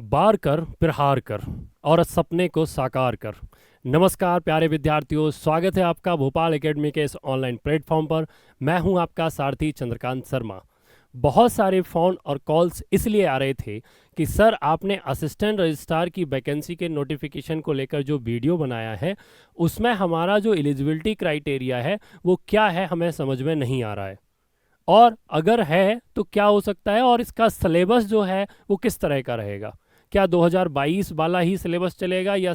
बार कर फिर हार कर और सपने को साकार कर। नमस्कार प्यारे विद्यार्थियों, स्वागत है आपका भोपाल एकेडमी के इस ऑनलाइन प्लेटफॉर्म पर। मैं हूं आपका सारथी चंद्रकांत शर्मा। बहुत सारे फ़ोन और कॉल्स इसलिए आ रहे थे कि सर आपने असिस्टेंट रजिस्ट्रार की वैकेंसी के नोटिफिकेशन को लेकर जो वीडियो बनाया है उसमें हमारा जो एलिजिबिलिटी क्राइटेरिया है वो क्या है हमें समझ में नहीं आ रहा है, और अगर है तो क्या हो सकता है, और इसका सिलेबस जो है वो किस तरह का रहेगा। क्या 2022 वाला ही सिलेबस चलेगा या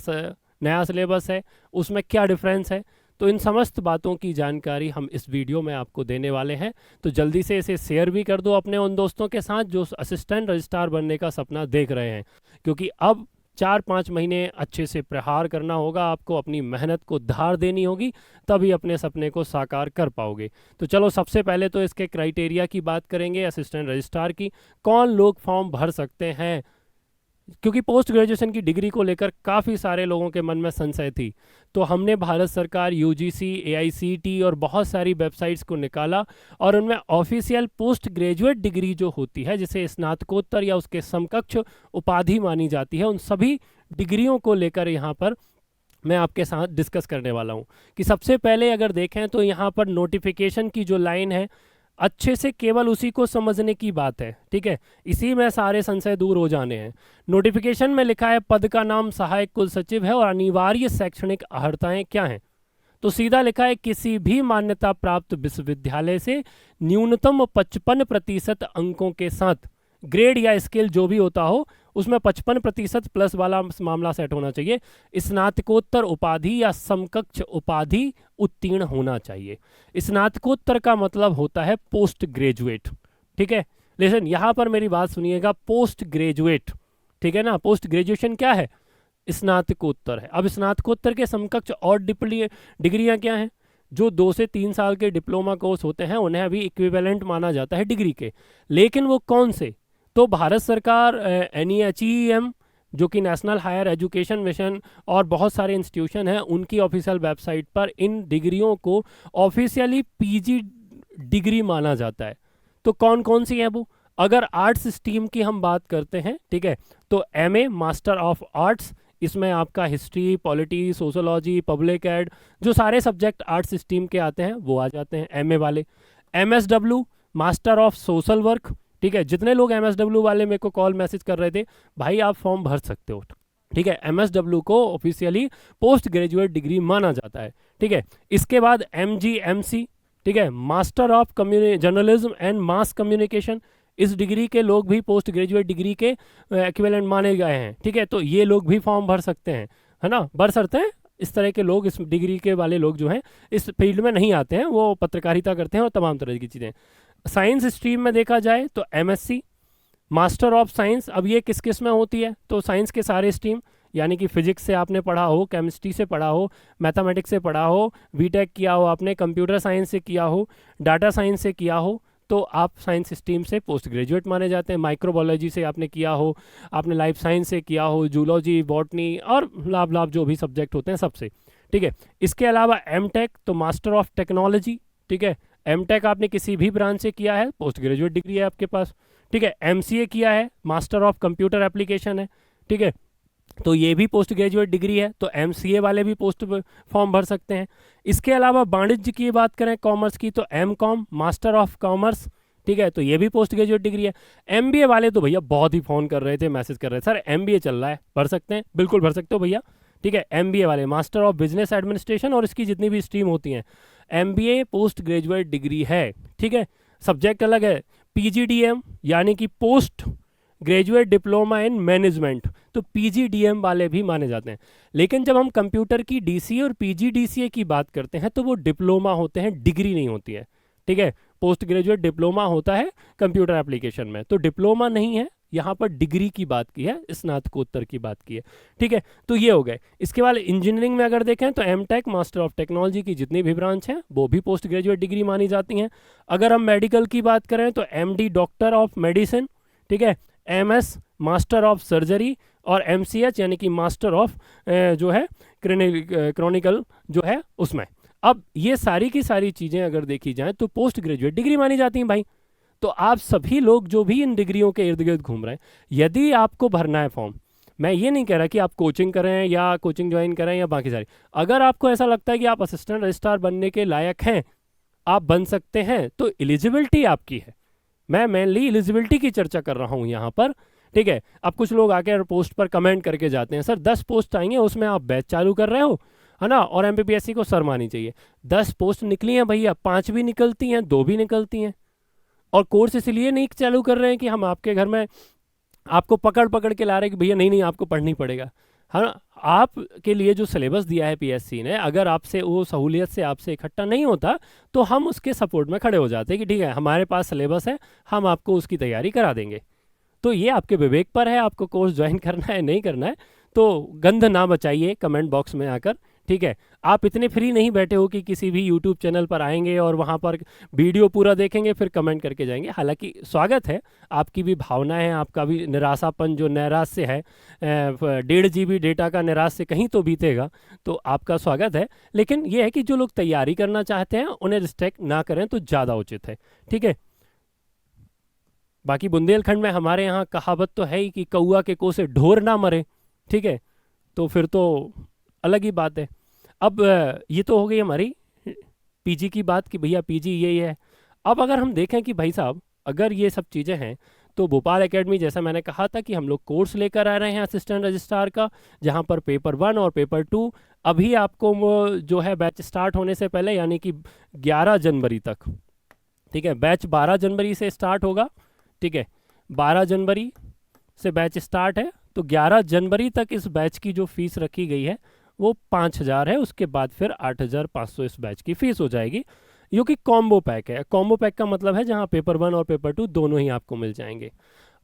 नया सिलेबस है, उसमें क्या डिफरेंस है। तो इन समस्त बातों की जानकारी हम इस वीडियो में आपको देने वाले हैं। तो जल्दी से इसे शेयर भी कर दो अपने उन दोस्तों के साथ जो असिस्टेंट रजिस्ट्रार बनने का सपना देख रहे हैं, क्योंकि अब 4-5 महीने अच्छे से प्रहार करना होगा, आपको अपनी मेहनत को धार देनी होगी, तभी अपने सपने को साकार कर पाओगे। तो चलो सबसे पहले तो इसके क्राइटेरिया की बात करेंगे असिस्टेंट रजिस्ट्रार की। कौन लोग फॉर्म भर सकते हैं, क्योंकि पोस्ट ग्रेजुएशन की डिग्री को लेकर काफ़ी सारे लोगों के मन में संशय थी। तो हमने भारत सरकार, यूजीसी, एआईसीटी और बहुत सारी वेबसाइट्स को निकाला और उनमें ऑफिशियल पोस्ट ग्रेजुएट डिग्री जो होती है, जिसे स्नातकोत्तर या उसके समकक्ष उपाधि मानी जाती है, उन सभी डिग्रियों को लेकर यहाँ पर मैं आपके साथ डिस्कस करने वाला हूँ। कि सबसे पहले अगर देखें तो यहाँ पर नोटिफिकेशन की जो लाइन है, अच्छे से केवल उसी को समझने की बात है, ठीक है। इसी में सारे संशय दूर हो जाने हैं। नोटिफिकेशन में लिखा है पद का नाम सहायक कुल सचिव है और अनिवार्य शैक्षणिक अर्हताएं क्या हैं। तो सीधा लिखा है किसी भी मान्यता प्राप्त विश्वविद्यालय से न्यूनतम 55% अंकों के साथ, ग्रेड या स्केल जो भी होता हो उसमें 55% प्लस वाला मामला सेट होना चाहिए, स्नातकोत्तर उपाधि या समकक्ष उपाधि उत्तीर्ण होना चाहिए। स्नातकोत्तर का मतलब होता है पोस्ट ग्रेजुएट, ठीक है। लेकिन यहाँ पर मेरी बात सुनिएगा, पोस्ट ग्रेजुएट, ठीक है ना। पोस्ट ग्रेजुएशन क्या है, स्नातकोत्तर है। अब स्नातकोत्तर के समकक्ष और डिग्रियां क्या हैं। जो 2 से 3 साल के डिप्लोमा कोर्स होते हैं उन्हें अभी इक्विवेलेंट माना जाता है डिग्री के, लेकिन वो कौन से। तो भारत सरकार NEHEM, जो कि नेशनल हायर एजुकेशन मिशन, और बहुत सारे इंस्टीट्यूशन हैं, उनकी ऑफिशियल वेबसाइट पर इन डिग्रियों को ऑफिशियली PG डिग्री माना जाता है। तो कौन कौन सी है वो। अगर आर्ट्स स्ट्रीम की हम बात करते हैं, ठीक है, तो MA मास्टर ऑफ आर्ट्स, इसमें आपका history, polity, sociology, public ad, जो सारे सब्जेक्ट आर्ट्स स्ट्रीम के आते हैं वो आ जाते हैं MA वाले। MSW master of social work, ठीक है। जितने लोग MSW वाले मेरे को कॉल मैसेज कर रहे थे, भाई आप फॉर्म भर सकते हो, ठीक है। MSW को ऑफिशियली पोस्ट ग्रेजुएट डिग्री माना जाता है, ठीक है। इसके बाद MGMC, ठीक है, master of journalism and mass communication, इस डिग्री के लोग भी पोस्ट ग्रेजुएट डिग्री के एक्विवेलेंट माने गए हैं, ठीक है। तो ये लोग भी फॉर्म भर सकते हैं, है ना, भर सकते हैं। इस तरह के लोग, इस डिग्री के वाले लोग जो हैं इस फील्ड में नहीं आते हैं, वो पत्रकारिता करते हैं और तमाम तरह की चीज़ें। साइंस स्ट्रीम में देखा जाए तो MSc मास्टर ऑफ साइंस, अब ये किस किस में होती है, तो साइंस के सारे स्ट्रीम, यानी कि फिजिक्स से आपने पढ़ा हो, केमिस्ट्री से पढ़ा हो, मैथमेटिक्स से पढ़ा हो, बीटेक किया हो आपने, कंप्यूटर साइंस से किया हो, डाटा साइंस से किया हो, तो आप साइंस स्ट्रीम से पोस्ट ग्रेजुएट माने जाते हैं। माइक्रोबायोलॉजी से आपने किया हो, आपने लाइफ साइंस से किया हो, जूलॉजी, बॉटनी और लाभ लाभ जो भी सब्जेक्ट होते हैं सबसे, ठीक है। इसके अलावा MTech, तो मास्टर ऑफ टेक्नोलॉजी, ठीक है। MTech आपने किसी भी ब्रांच से किया है, पोस्ट ग्रेजुएट डिग्री है आपके पास, ठीक है। MCA किया है, मास्टर ऑफ कंप्यूटर एप्लीकेशन है, ठीक है, तो ये भी पोस्ट ग्रेजुएट डिग्री है। तो MCA वाले भी पोस्ट फॉर्म भर सकते हैं। इसके अलावा वाणिज्य की बात करें, कॉमर्स की, तो MCOM मास्टर ऑफ कॉमर्स, ठीक है, तो ये भी पोस्ट ग्रेजुएट डिग्री है। MBA वाले तो भैया बहुत ही फ़ोन कर रहे थे, मैसेज कर रहे थे, सर MBA चल रहा है, भर सकते हैं, बिल्कुल भर सकते हो भैया, ठीक है। MBA वाले मास्टर ऑफ बिजनेस एडमिनिस्ट्रेशन और इसकी जितनी भी स्ट्रीम होती हैं, MBA पोस्ट ग्रेजुएट डिग्री है, ठीक है। सब्जेक्ट अलग है, PGDM यानी कि post graduate diploma in management, तो PGDM वाले भी माने जाते हैं। लेकिन जब हम कंप्यूटर की DCA और PGDCA की बात करते हैं तो वो डिप्लोमा होते हैं, डिग्री नहीं होती है, ठीक है। पोस्ट ग्रेजुएट डिप्लोमा होता है कंप्यूटर एप्लीकेशन में, तो डिप्लोमा नहीं है, यहाँ पर डिग्री की बात की है, स्नातकोत्तर की बात की है, ठीक है। तो ये हो गए। इसके बाद इंजीनियरिंग में अगर देखें तो MTech मास्टर ऑफ टेक्नोलॉजी की जितनी भी ब्रांच हैं वो भी पोस्ट ग्रेजुएट डिग्री मानी जाती हैं। अगर हम मेडिकल की बात करें तो MD डॉक्टर ऑफ मेडिसिन, ठीक है, MS मास्टर ऑफ सर्जरी और MCH यानी कि मास्टर ऑफ जो है क्रॉनिकल जो है उसमें। अब ये सारी की सारी चीज़ें अगर देखी जाएँ तो पोस्ट ग्रेजुएट डिग्री मानी जाती हैं भाई। तो आप सभी लोग जो भी इन डिग्रियों के इर्द गिर्द घूम रहे हैं, यदि आपको भरना है फॉर्म, मैं ये नहीं कह रहा कि आप कोचिंग करें या कोचिंग ज्वाइन करें या बाकी सारी, अगर आपको ऐसा लगता है कि आप असिस्टेंट रजिस्ट्रार बनने के लायक हैं, आप बन सकते हैं, तो एलिजिबिलिटी आपकी है। मैं मेनली एलिजिबिलिटी की चर्चा कर रहा हूँ यहाँ पर, ठीक है। अब कुछ लोग आके पोस्ट पर कमेंट करके जाते हैं, सर 10 पोस्ट आएंगे उसमें आप बैच चालू कर रहे हो, है ना, और एमपीपीएससी को सर मानी चाहिए। 10 पोस्ट निकली हैं भैया, 5 भी निकलती हैं, 2 भी निकलती हैं, और कोर्स इसलिए नहीं चालू कर रहे हैं कि हम आपके घर में आपको पकड़ पकड़ के ला रहे हैं कि भैया नहीं नहीं आपको पढ़नी पड़ेगा, है ना। आपके लिए जो सिलेबस दिया है पीएससी ने, अगर आपसे वो सहूलियत से आपसे इकट्ठा नहीं होता, तो हम उसके सपोर्ट में खड़े हो जाते हैं कि ठीक है हमारे पास सिलेबस है, हम आपको उसकी तैयारी करा देंगे। तो ये आपके विवेक पर है, आपको कोर्स ज्वाइन करना है नहीं करना है, तो गंध ना बचाइए कमेंट बॉक्स में आकर, ठीक है। आप इतने फ्री नहीं बैठे हो कि किसी भी यूट्यूब चैनल पर आएंगे और वहाँ पर वीडियो पूरा देखेंगे फिर कमेंट करके जाएंगे। हालांकि स्वागत है, आपकी भी भावना है, आपका भी निराशापन जो नैराश्य है, 1.5 GB डेटा का निराश्य कहीं तो बीतेगा, तो आपका स्वागत है। लेकिन ये है कि जो लोग तैयारी करना चाहते हैं उन्हें रिस्ट्रिक्ट ना करें तो ज़्यादा उचित है, ठीक है। बाकी बुंदेलखंड में हमारे यहाँ कहावत तो है ही कि कौआ के को से ढोर ना मरे, ठीक है, तो फिर तो अलग ही बात है। अब ये तो हो गई हमारी पीजी की बात कि भैया पीजी ये है। अब अगर हम देखें कि भाई साहब अगर ये सब चीज़ें हैं, तो भोपाल एकेडमी, जैसा मैंने कहा था कि हम लोग कोर्स लेकर आ रहे हैं असिस्टेंट रजिस्ट्रार का, जहाँ पर पेपर 1 और पेपर 2 अभी आपको जो है बैच स्टार्ट होने से पहले यानी कि 11 जनवरी तक, ठीक है, बैच 12 जनवरी से स्टार्ट होगा, ठीक है, 12 जनवरी से बैच स्टार्ट है, तो 11 जनवरी तक इस बैच की जो फीस रखी गई है वो 5,000 है। उसके बाद फिर 8,500 इस बैच की फीस हो जाएगी, जो कि कॉम्बो पैक है। कॉम्बो पैक का मतलब है जहां पेपर 1 और पेपर 2 दोनों ही आपको मिल जाएंगे।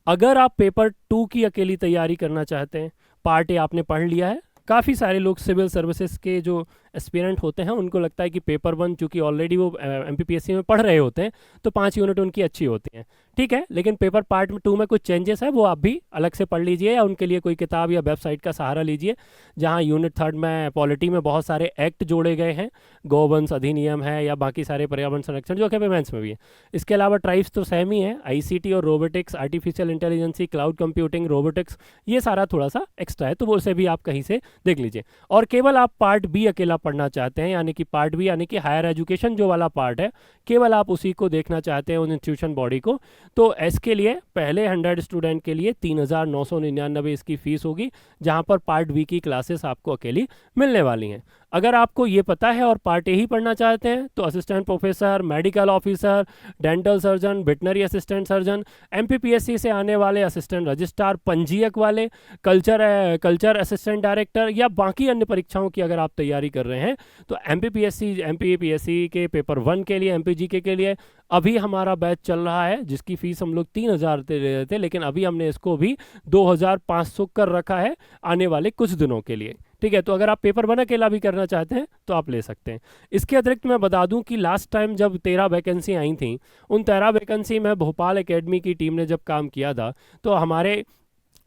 अगर आप पेपर 2 की अकेली तैयारी करना चाहते हैं, पार्ट ए आपने पढ़ लिया है, काफ़ी सारे लोग सिविल सर्विसेज के जो एस्पिरेंट होते हैं उनको लगता है कि पेपर 1 चूँकि ऑलरेडी वो एमपीपीएससी में पढ़ रहे होते हैं तो 5 यूनिट उनकी अच्छी होती हैं, ठीक है। लेकिन पेपर पार्ट 2 में कुछ चेंजेस है, वो आप भी अलग से पढ़ लीजिए या उनके लिए कोई किताब या वेबसाइट का सहारा लीजिए, जहाँ यूनिट 3 में पॉलिटी में बहुत सारे एक्ट जोड़े गए हैं, गौवंश अधिनियम है या बाकी सारे पर्यावरण संरक्षण जो कि पेमेंट्स में भी है। इसके अलावा ट्राइब्स तो सेम ही है, आईसीटी और robotics, artificial intelligency, cloud computing, robotics, ये सारा थोड़ा सा एक्स्ट्रा है, तो वो उसे भी आप कहीं से देख लीजिए। और केवल आप पार्ट बी अकेला पढ़ना चाहते हैं, यानी कि पार्ट बी यानी कि हायर एजुकेशन जो वाला पार्ट है, केवल आप उसी को देखना चाहते हैं उन इंस्टीट्यूशन बॉडी को, तो इसके लिए पहले 100 स्टूडेंट के लिए 3,999 इसकी फीस होगी, जहां पर पार्ट बी की क्लासेस आपको अकेली मिलने वाली हैं। अगर आपको ये पता है और पार्ट ए ही पढ़ना चाहते हैं तो assistant professor, medical officer, dental surgeon, veterinary assistant surgeon, MPPSC से आने वाले असिस्टेंट रजिस्ट्रार, पंजीयक वाले, कल्चर असिस्टेंट डायरेक्टर या बाकी अन्य परीक्षाओं की अगर आप तैयारी कर रहे हैं, तो एमपीपीएससी के पेपर 1 के लिए, एमपीजी के लिए अभी हमारा बैच चल रहा है, जिसकी फ़ीस हम लोग 3,000 दे रहे थे, लेकिन अभी हमने इसको भी 2,500 कर रखा है आने वाले कुछ दिनों के लिए, ठीक है। तो अगर आप पेपर 1 अकेला भी करना चाहते हैं तो आप ले सकते हैं। इसके अतिरिक्त मैं बता दूं कि लास्ट टाइम जब 13 वैकेंसी आई थी, उन 13 वैकेंसी में भोपाल एकेडमी की टीम ने जब काम किया था, तो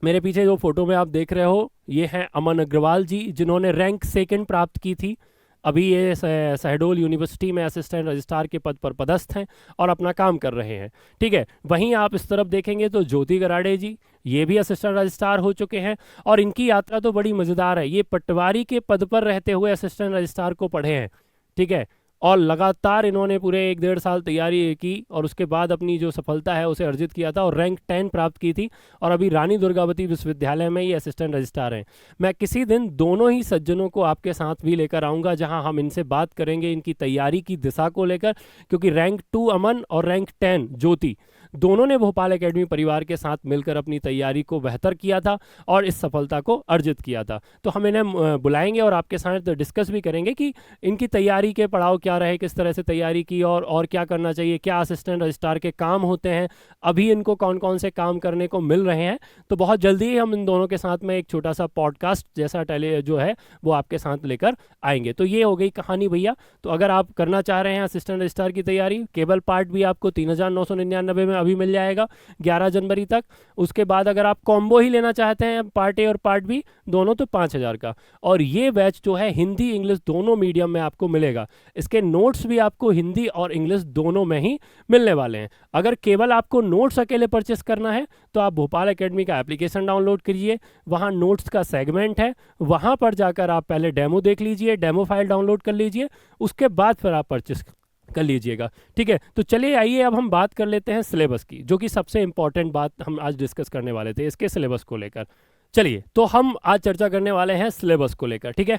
मेरे पीछे जो फोटो में आप देख रहे हो, ये हैं अमन अग्रवाल जी, जिन्होंने रैंक 2 प्राप्त की थी। अभी ये शहडोल यूनिवर्सिटी में असिस्टेंट रजिस्ट्रार के पद पर पदस्थ हैं और अपना काम कर रहे हैं, ठीक है। वहीं आप इस तरफ देखेंगे तो ज्योति गराड़े जी, ये भी असिस्टेंट रजिस्ट्रार हो चुके हैं और इनकी यात्रा तो बड़ी मज़ेदार है। ये पटवारी के पद पर रहते हुए असिस्टेंट रजिस्ट्रार को पढ़े हैं, ठीक है, और लगातार इन्होंने पूरे 1-1.5 साल तैयारी की और उसके बाद अपनी जो सफलता है उसे अर्जित किया था और रैंक 10 प्राप्त की थी, और अभी रानी दुर्गावती विश्वविद्यालय में ये असिस्टेंट रजिस्ट्रार हैं। मैं किसी दिन दोनों ही सज्जनों को आपके साथ भी लेकर आऊँगा, जहां हम इनसे बात करेंगे इनकी तैयारी की दिशा को लेकर, क्योंकि रैंक 2 अमन और रैंक 10 ज्योति दोनों ने भोपाल एकेडमी परिवार के साथ मिलकर अपनी तैयारी को बेहतर किया था और इस सफलता को अर्जित किया था। तो हम इन्हें बुलाएंगे और आपके साथ डिस्कस भी करेंगे कि इनकी तैयारी के पड़ाव क्या रहे, किस तरह से तैयारी की और क्या करना चाहिए, क्या असिस्टेंट रजिस्ट्रार के काम होते हैं, अभी इनको कौन कौन से काम करने को मिल रहे हैं। तो बहुत जल्दी ही हम इन दोनों के साथ में एक छोटा सा पॉडकास्ट जैसा जो है वो आपके साथ लेकर आएंगे। तो ये हो गई कहानी भैया। तो अगर आप करना चाह रहे हैं असिस्टेंट रजिस्ट्रार की तैयारी, केवल पार्ट भी आपको 3,999 में अभी मिल जाएगा 11 जनवरी तक। उसके बाद अगर आप कॉम्बो ही लेना चाहते हैं पार्ट ए और पार्ट बी दोनों तो 5,000 का। और ये बैच जो है हिंदी इंग्लिश दोनों मीडियम में आपको मिलेगा। इसके नोट्स भी आपको हिंदी और इंग्लिश दोनों में ही मिलने वाले हैं। अगर केवल आपको नोट्स अकेले परचेस करना है तो आप भोपाल एकेडमी का एप्लीकेशन डाउनलोड करिए, वहाँ नोट्स का सेगमेंट है, वहाँ पर जाकर आप पहले डेमो देख लीजिए, डेमो फाइल डाउनलोड कर लीजिए, उसके बाद फिर आप परचेस कर लीजिएगा। ठीक है, तो चलिए आइए अब हम बात कर लेते हैं सिलेबस की, जो कि सबसे इंपॉर्टेंट बात हम आज डिस्कस करने वाले थे इसके सिलेबस को लेकर। चलिए तो हम आज चर्चा करने वाले हैं सिलेबस को लेकर। ठीक है,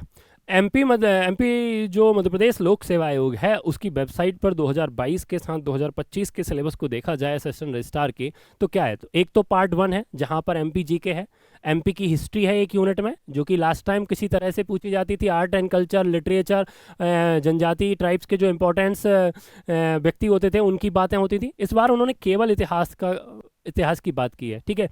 एमपी जो मध्य प्रदेश लोक सेवा आयोग है उसकी वेबसाइट पर 2022 के साथ 2025 के सिलेबस को देखा जाए असिस्टेंट रजिस्ट्रार की तो क्या है, तो एक तो पार्ट 1 है जहां पर एमपी जीके है, एमपी की हिस्ट्री है एक यूनिट में जो कि लास्ट टाइम किसी तरह से पूछी जाती थी। आर्ट एंड कल्चर, लिटरेचर, जनजाति ट्राइब्स के जो इम्पोर्टेंट्स व्यक्ति होते थे उनकी बातें होती थी। इस बार उन्होंने केवल इतिहास की बात की है। ठीक है,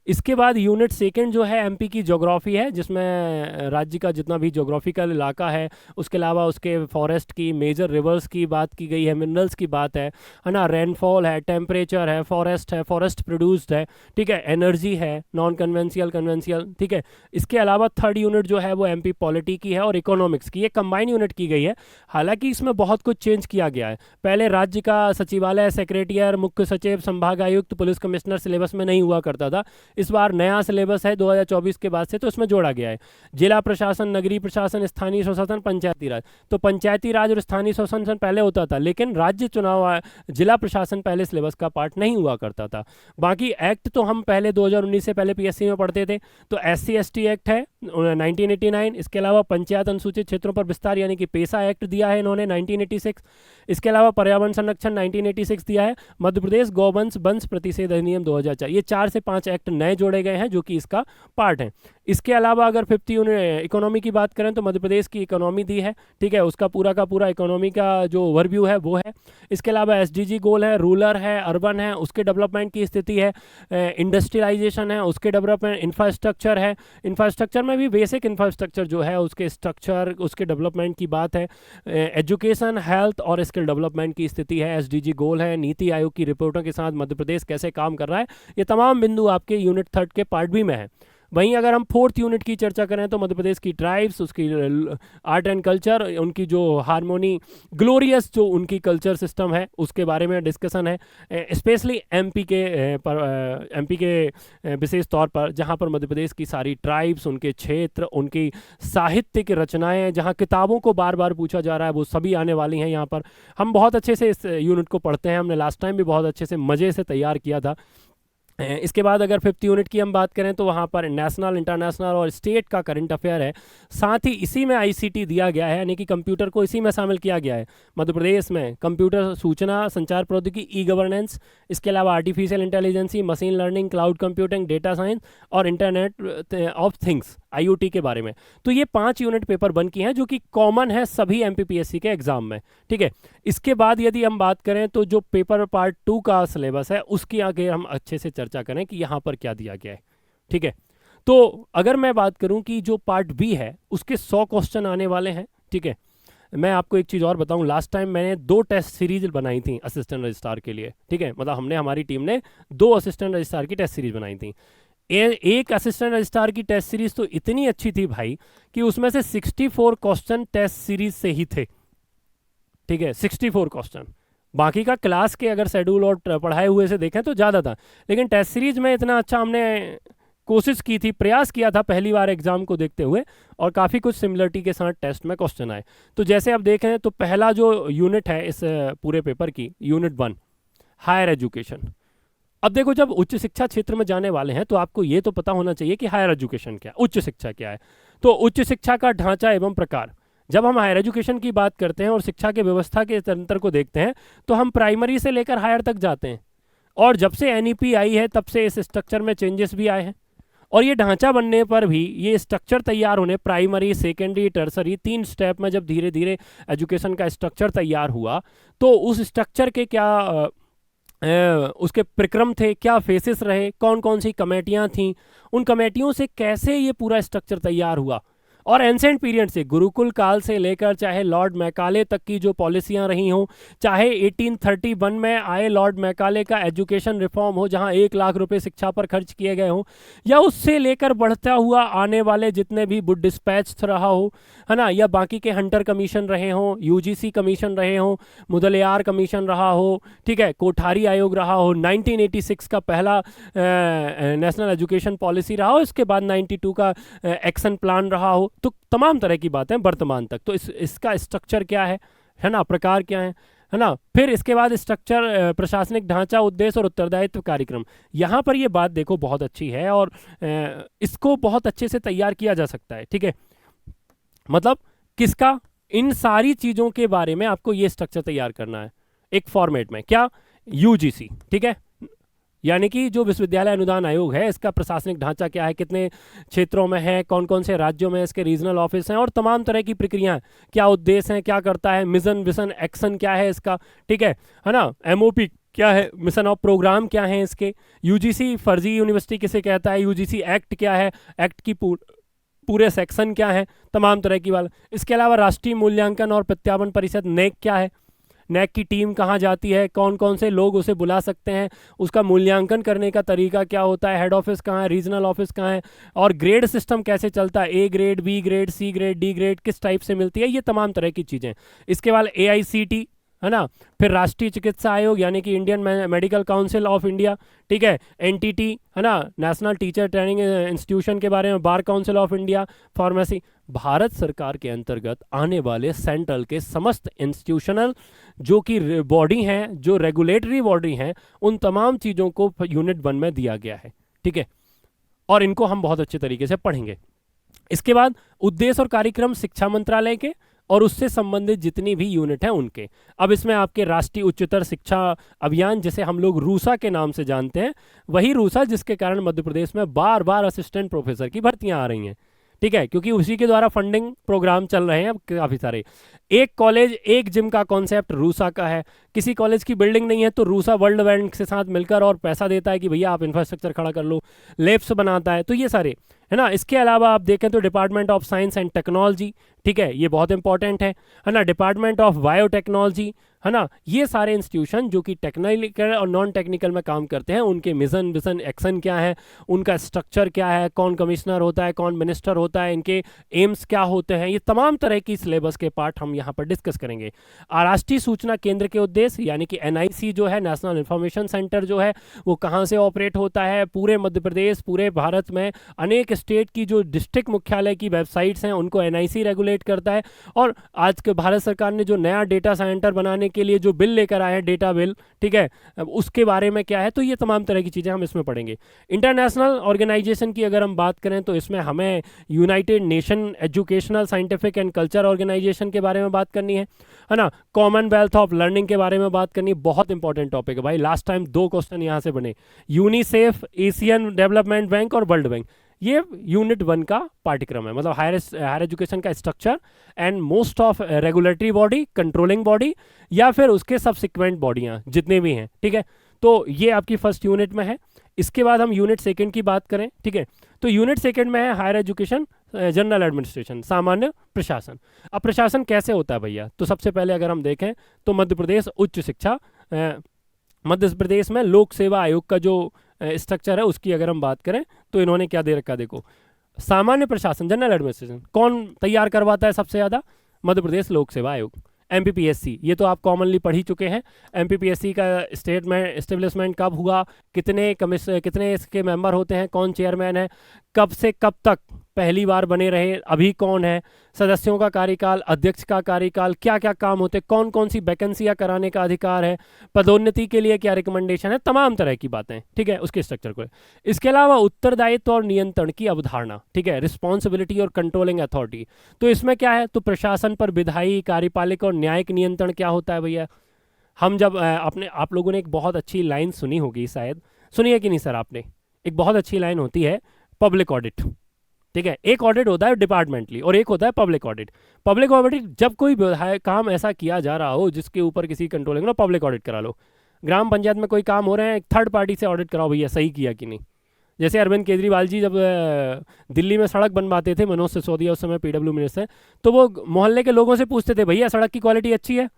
इसके बाद यूनिट सेकंड जो है एमपी की ज्योग्राफी है, जिसमें राज्य का जितना भी ज्योग्राफिकल इलाका है, उसके अलावा उसके फॉरेस्ट की, मेजर रिवर्स की बात की गई है, मिनरल्स की बात है ना, रेनफॉल है, टेम्परेचर है, फॉरेस्ट प्रोड्यूस्ड है, ठीक है, एनर्जी है, नॉन कन्वेंशियल, कन्वेंशियल। ठीक है, इसके अलावा थर्ड यूनिट जो है वो एमपी पॉलिटी की है और इकोनॉमिक्स की, ये कंबाइन यूनिट की गई है। हालांकि इसमें बहुत कुछ चेंज किया गया है। पहले राज्य का सचिवालय, सेक्रेटरियर, मुख्य सचिव, संभागायुक्त, पुलिस कमिश्नर सिलेबस में नहीं हुआ करता था। इस बार नया सिलेबस है 2024 के बाद से, तो इसमें जोड़ा गया है जिला प्रशासन, नगरीय प्रशासन, स्थानीय स्वशासन, पंचायती राज। तो पंचायती राज और स्थानीय स्वशासन पहले होता था, लेकिन राज्य चुनाव जिला प्रशासन पहले सिलेबस का पार्ट नहीं हुआ करता था। बाकी एक्ट तो हम पहले 2019 से पहले पीएससी में पढ़ते थे। तो SC/ST एक्ट है 1989। इसके अलावा पंचायत अनुसूचित क्षेत्रों पर विस्तार यानी कि पेशा एक्ट दिया है इन्होंने 1986। इसके अलावा पर्यावरण संरक्षण 1986 दिया है। मध्य प्रदेश गौवंश वंश प्रतिषेध अधिनियम 2004। ये 4 से 5 एक्ट नए जोड़े गए हैं जो कि इसका पार्ट है। इसके अलावा अगर 50 यूनिट इकोनॉमी की बात करें तो मध्य प्रदेश की इकोनॉमी दी है। ठीक है, उसका पूरा का पूरा इकोनॉमी का जो ओवरव्यू है वो है। इसके अलावा SDG गोल है, रूरल है, अर्बन है, उसके डेवलपमेंट की स्थिति है, इंडस्ट्रियलाइजेशन है, उसके डेवलपमेंट, इंफ्रास्ट्रक्चर है, इंफ्रास्ट्रक्चर में भी बेसिक इंफ्रास्ट्रक्चर जो है उसके स्ट्रक्चर, उसके डेवलपमेंट की बात है, एजुकेशन, हेल्थ और स्किल डेवलपमेंट की स्थिति है, SDG गोल है, नीति आयोग की रिपोर्टों के साथ मध्य प्रदेश कैसे काम कर रहा है, ये तमाम बिंदु आपके यूनिट 3 के पार्ट बी में है। वहीं अगर हम 4th यूनिट की चर्चा करें तो मध्य प्रदेश की ट्राइब्स, उसकी आर्ट एंड कल्चर, उनकी जो हारमोनी, ग्लोरियस जो उनकी कल्चर सिस्टम है उसके बारे में डिस्कशन है। स्पेशली एमपी के विशेष तौर पर, जहां पर मध्य प्रदेश की सारी ट्राइब्स, उनके क्षेत्र, उनकी साहित्यिक रचनाएं, जहां किताबों को बार बार पूछा जा रहा है वो सभी आने वाली हैं। यहाँ पर हम बहुत अच्छे से इस यूनिट को पढ़ते हैं, हमने लास्ट टाइम भी बहुत अच्छे से मज़े से तैयार किया था। इसके बाद अगर 5th यूनिट की हम बात करें तो वहाँ पर नेशनल, इंटरनेशनल और स्टेट का करंट अफेयर है। साथ ही इसी में ICT दिया गया है, यानी कि कंप्यूटर को इसी में शामिल किया गया है। मध्य प्रदेश में कंप्यूटर, सूचना संचार प्रौद्योगिकी, E-गवर्नेंस, इसके अलावा artificial intelligency, machine learning, cloud computing, data science और इंटरनेट ऑफ थिंग्स, IoT के बारे में। तो ये 5 यूनिट पेपर 1 की हैं जो कि कॉमन है सभी MPPSC के एग्जाम में। ठीक है, इसके बाद यदि हम बात करें तो जो पेपर पार्ट 2 का सिलेबस है उसकी आगे हम अच्छे से चर्चा करें कि यहाँ पर क्या दिया गया है। ठीक है, तो अगर मैं बात करूँ कि जो पार्ट बी है उसके 100 क्वेश्चन आने वाले हैं। ठीक है, मैं आपको एक चीज़ और बताऊं, लास्ट टाइम मैंने 2 टेस्ट सीरीज बनाई थी असिस्टेंट रजिस्ट्रार के लिए। ठीक है, मतलब हमारी टीम ने 2 असिस्टेंट रजिस्ट्रार की टेस्ट सीरीज बनाई थी। एक असिस्टेंट रजिस्ट्रार की टेस्ट सीरीज तो इतनी अच्छी थी भाई कि उसमें से 64 क्वेश्चन टेस्ट सीरीज से ही थे। ठीक है, 64 क्वेश्चन। बाकी का क्लास के अगर शेड्यूल और पढ़ाए हुए से देखें तो ज़्यादा था, लेकिन टेस्ट सीरीज में इतना अच्छा हमने कोशिश की थी, प्रयास किया था पहली बार एग्जाम को देखते हुए, और काफ़ी कुछ सिमिलरिटी के साथ टेस्ट में क्वेश्चन आए। तो जैसे आप देखें तो पहला जो यूनिट है इस पूरे पेपर की, यूनिट 1 हायर एजुकेशन। अब देखो, जब उच्च शिक्षा क्षेत्र में जाने वाले हैं तो आपको ये तो पता होना चाहिए कि हायर एजुकेशन क्या है, उच्च शिक्षा क्या है। तो उच्च शिक्षा का ढांचा एवं प्रकार, जब हम हायर एजुकेशन की बात करते हैं और शिक्षा के व्यवस्था के तंत्र को देखते हैं तो हम प्राइमरी से लेकर हायर तक जाते हैं, और जब से NEP आई है तब से इस स्ट्रक्चर में चेंजेस भी आए हैं। और ये ढांचा बनने पर भी, ये स्ट्रक्चर तैयार होने, प्राइमरी, सेकेंडरी, टर्सरी, 3 स्टेप में जब धीरे धीरे एजुकेशन का स्ट्रक्चर तैयार हुआ तो उस स्ट्रक्चर के क्या उसके प्रक्रम थे, क्या फेसेस रहे, कौन कौन सी कमेटियां थीं, उन कमेटियों से कैसे ये पूरा स्ट्रक्चर तैयार हुआ, और एंसेंट पीरियड से, गुरुकुल काल से लेकर चाहे लॉर्ड मैकाले तक की जो पॉलिसियां रही हों, चाहे 1831 में आए लॉर्ड मैकाले का एजुकेशन रिफॉर्म हो जहां 1 लाख रुपए शिक्षा पर खर्च किए गए हों, या उससे लेकर बढ़ता हुआ आने वाले जितने भी बुड डिस्पैच रहा हो, है ना, या बाकी के हंटर कमीशन रहे हों, यूजीसी कमीशन रहे हों, मुदलियार कमीशन रहा हो, ठीक है, कोठारी आयोग रहा हो, 1986 का पहला नेशनल एजुकेशन पॉलिसी रहा हो, इसके बाद 92 का एक्शन प्लान रहा हो, तो तमाम तरह की बातें वर्तमान तक। तो इसका स्ट्रक्चर क्या है ना, प्रकार क्या है ना। फिर इसके बाद स्ट्रक्चर, प्रशासनिक ढांचा, उद्देश्य और उत्तरदायित्व कार्यक्रम। यहाँ पर ये बात देखो बहुत अच्छी है और इसको बहुत अच्छे से तैयार किया जा सकता है, ठीक है। मतलब किसका, इन सारी चीजों के बारे में आपको ये स्ट्रक्चर तैयार करना है एक फॉर्मेट में। क्या, यूजीसी, ठीक है, यानी कि जो विश्वविद्यालय अनुदान आयोग है, इसका प्रशासनिक ढांचा क्या है, कितने क्षेत्रों में है, कौन कौन से राज्यों में इसके रीजनल ऑफिस हैं, और तमाम तरह की प्रक्रियाएं, क्या उद्देश्य हैं, क्या करता है, मिशन विजन एक्शन क्या है इसका, ठीक है ना, एमओपी क्या है, मिशन ऑफ प्रोग्राम क्या है इसके, यूजीसी फर्जी यूनिवर्सिटी किसे कहता है, यूजीसी एक्ट क्या है, एक्ट की पूरे सेक्शन क्या है, तमाम तरह की बात। इसके अलावा राष्ट्रीय मूल्यांकन और प्रत्यापन परिषद नेक क्या है, नेक की टीम कहाँ जाती है, कौन कौन से लोग उसे बुला सकते हैं, उसका मूल्यांकन करने का तरीका क्या होता है, हेड ऑफिस कहाँ है, रीजनल ऑफिस कहाँ है, और ग्रेड सिस्टम कैसे चलता है, A grade, B grade, C grade, D grade किस टाइप से मिलती है, ये तमाम तरह की चीज़ें। इसके बाद AICT, है ना, फिर राष्ट्रीय चिकित्सा आयोग यानी कि Indian medical council of India, ठीक है, NTT, है ना, नेशनल टीचर ट्रेनिंग इंस्टीट्यूशन के बारे में, bar council of India, pharmacy. Bharat सरकार के अंतर्गत आने वाले सेंट्रल के समस्त इंस्टीट्यूशनल जो कि बॉडी हैं, जो रेगुलेटरी बॉडी हैं, उन तमाम चीज़ों को यूनिट 1 में दिया गया है, ठीक है, और इनको हम बहुत अच्छे तरीके से पढ़ेंगे। इसके बाद उद्देश्य और कार्यक्रम शिक्षा मंत्रालय के और उससे संबंधित जितनी भी यूनिट हैं उनके। अब इसमें आपके राष्ट्रीय उच्चतर शिक्षा अभियान, जिसे हम लोग रूसा के नाम से जानते हैं, वही रूसा जिसके कारण मध्य प्रदेश में बार बार असिस्टेंट प्रोफेसर की भर्तियां आ रही हैं, ठीक है, क्योंकि उसी के द्वारा फंडिंग प्रोग्राम चल रहे हैं अब काफ़ी सारे। एक कॉलेज एक जिम का कॉन्सेप्ट रूसा का है। किसी कॉलेज की बिल्डिंग नहीं है तो रूसा वर्ल्ड बैंक के साथ मिलकर और पैसा देता है कि भैया आप इंफ्रास्ट्रक्चर खड़ा कर लो, लैब्स बनाता है, तो ये सारे, है ना। इसके अलावा आप देखें तो department of science and technology, ठीक है, ये बहुत इंपॉर्टेंट है ना, डिपार्टमेंट ऑफ बायोटेक्नोलॉजी, है ना, ये सारे इंस्टीट्यूशन जो कि टेक्निकल और नॉन टेक्निकल में काम करते हैं, उनके मिशन विजन एक्शन क्या है, उनका स्ट्रक्चर क्या है, कौन कमिश्नर होता है, कौन मिनिस्टर होता है, इनके एम्स क्या होते हैं, ये तमाम तरह की सिलेबस के पार्ट हम यहाँ पर डिस्कस करेंगे। राष्ट्रीय सूचना केंद्र के उद्देश्य यानी कि NIC जो है, नेशनल इंफॉर्मेशन सेंटर जो है, वो कहाँ से ऑपरेट होता है, पूरे मध्य प्रदेश, पूरे भारत में अनेक स्टेट की जो डिस्ट्रिक्ट मुख्यालय की वेबसाइट्स हैं उनको NIC रेगुलेट करता है। और आज के भारत सरकार ने जो नया डेटा सेंटर बनाने के लिए जो बिल लेकर आए हैं, डेटा बिल, ठीक है, उसके बारे में क्या है, तो ये तमाम तरह की चीज़ें हम इसमें पढ़ेंगे। इंटरनेशनल ऑर्गेनाइजेशन की अगर हम बात करें तो इसमें हमें United Nation Educational Scientific and Culture Organisation के बारे में बात करनी है ना, कॉमनवेल्थ ऑफ लर्निंग के बारे में बात करनी है, बहुत इंपॉर्टेंट टॉपिक है भाई, लास्ट टाइम 2 क्वेश्चन यहाँ से बने, यूनिसेफ, एशियन डेवलपमेंट बैंक और वर्ल्ड बैंक, ये यूनिट 1 का पाठ्यक्रम है। मतलब हायर एजुकेशन का structure and most of regulatory body, controlling body या फिर उसके सबसिक्वेंट बॉडियाँ जितने भी हैं, ठीक है, तो ये आपकी फर्स्ट यूनिट में है। इसके बाद हम यूनिट 2 की बात करें, ठीक है, तो यूनिट 2 में है हायर एजुकेशन जनरल एडमिनिस्ट्रेशन, सामान्य प्रशासन। अब प्रशासन कैसे होता है भैया, तो सबसे पहले अगर हम देखें तो मध्य प्रदेश उच्च शिक्षा, मध्य प्रदेश में लोक सेवा आयोग का जो स्ट्रक्चर है उसकी अगर हम बात करें तो इन्होंने क्या दे रखा, देखो, सामान्य प्रशासन जनरल एडमिनिस्ट्रेशन कौन तैयार करवाता है सबसे ज़्यादा, मध्य प्रदेश लोक सेवा आयोग। MPPSC ये तो आप कॉमनली पढ़ ही चुके हैं, MPPSC का स्टेट में एस्टेब्लिशमेंट कब हुआ, कितने इसके मेंबर होते हैं, कौन चेयरमैन है, कब से कब तक पहली बार बने रहे, अभी कौन है, सदस्यों का कार्यकाल, अध्यक्ष का कार्यकाल, क्या क्या काम होते, कौन कौन सी वैकेंसियाँ कराने का अधिकार है, पदोन्नति के लिए क्या रिकमेंडेशन है, तमाम तरह की बातें, ठीक है, उसके स्ट्रक्चर को। इसके अलावा उत्तरदायित्व और नियंत्रण की अवधारणा, ठीक है, रिस्पॉन्सिबिलिटी और कंट्रोलिंग अथॉरिटी, तो इसमें क्या है, तो प्रशासन पर विधायी, कार्यपालिक और न्यायिक नियंत्रण क्या होता है भैया। हम जब आप लोगों ने एक बहुत अच्छी लाइन सुनी होगी, शायद सुनी है कि नहीं सर आपने, एक बहुत अच्छी लाइन होती है पब्लिक ऑडिट, ठीक है, एक ऑडिट होता है डिपार्टमेंटली और एक होता है पब्लिक ऑडिट। पब्लिक ऑडिट जब कोई काम ऐसा किया जा रहा हो जिसके ऊपर किसी कंट्रोलिंग ना, पब्लिक ऑडिट करा लो। ग्राम पंचायत में कोई काम हो रहे हैं, एक थर्ड पार्टी से ऑडिट कराओ भैया सही किया कि नहीं, जैसे अरविंद केजरीवाल जी जब दिल्ली में सड़क बनवाते थे, मनोज सिसोदिया उस समय पीडब्ल्यू मिनिस्टर, तो वो मोहल्ले के लोगों से पूछते थे भैया सड़क की क्वालिटी अच्छी है,